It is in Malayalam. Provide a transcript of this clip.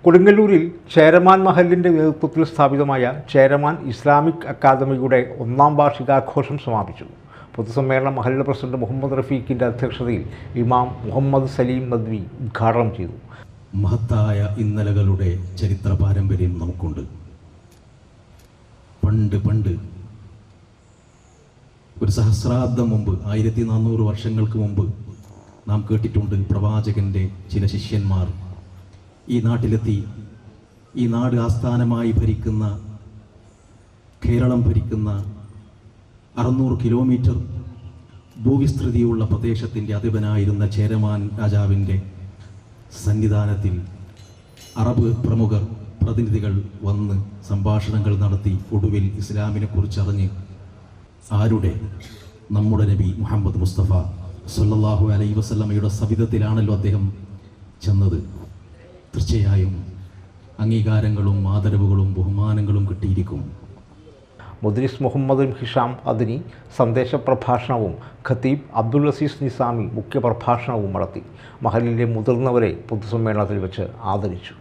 കൊടുങ്ങല്ലൂരിൽ ചേരമാൻ മഹലിൻ്റെ നേതൃത്വത്തിൽ സ്ഥാപിതമായ ചേരമാൻ ഇസ്ലാമിക് അക്കാദമിയുടെ 1ാം വാർഷികാഘോഷം സമാപിച്ചു. പൊതുസമ്മേളനം മഹല്ല് പ്രസിഡന്റ് മുഹമ്മദ് റഫീഖിൻ്റെ അധ്യക്ഷതയിൽ ഇമാം മുഹമ്മദ് സലീം നദ്വി ഉദ്ഘാടനം ചെയ്തു. മഹത്തായ ഇന്നലകളുടെ ചരിത്ര പാരമ്പര്യം നമുക്കുണ്ട്. പണ്ട് ഒരു സഹസ്രാബ്ദം മുമ്പ്, 1400 വർഷങ്ങൾക്ക് മുമ്പ് നാം കേട്ടിട്ടുണ്ട്, പ്രവാചകൻ്റെ ചില ശിഷ്യന്മാർ ഈ നാട്ടിലെത്തി. ഈ നാട് ആസ്ഥാനമായി ഭരിക്കുന്ന, കേരളം ഭരിക്കുന്ന 600 കിലോമീറ്റർ ഭൂവിസ്തൃതിയുള്ള പ്രദേശത്തിൻ്റെ അധിപനായിരുന്ന ചേരമാൻ രാജാവിൻ്റെ സന്നിധാനത്തിൽ അറബ് പ്രമുഖർ പ്രതിനിധികൾ വന്ന് സംഭാഷണങ്ങൾ നടത്തി. ഒടുവിൽ ഇസ്ലാമിനെ കുറിച്ചറിഞ്ഞ് നമ്മുടെ നബി മുഹമ്മദ് മുസ്തഫ സല്ലല്ലാഹു അലൈഹി വസല്ലമയുടെ സവിധത്തിലാണല്ലോ അദ്ദേഹം ചെന്നത്. തീർച്ചയായും അംഗീകാരങ്ങളും ആദരവുകളും ബഹുമാനങ്ങളും കിട്ടിയിരിക്കും. മുദ്രിസ് മുഹമ്മദ് ഹിഷാം അദ്നി സന്ദേശ പ്രഭാഷണവും ഖത്തീബ് അബ്ദുൽ അസീസ് നിസാമി മുഖ്യപ്രഭാഷണവും നടത്തി. മഹലിലെ മുതിർന്നവരെ പൊതുസമ്മേളനത്തിൽ വെച്ച് ആദരിച്ചു.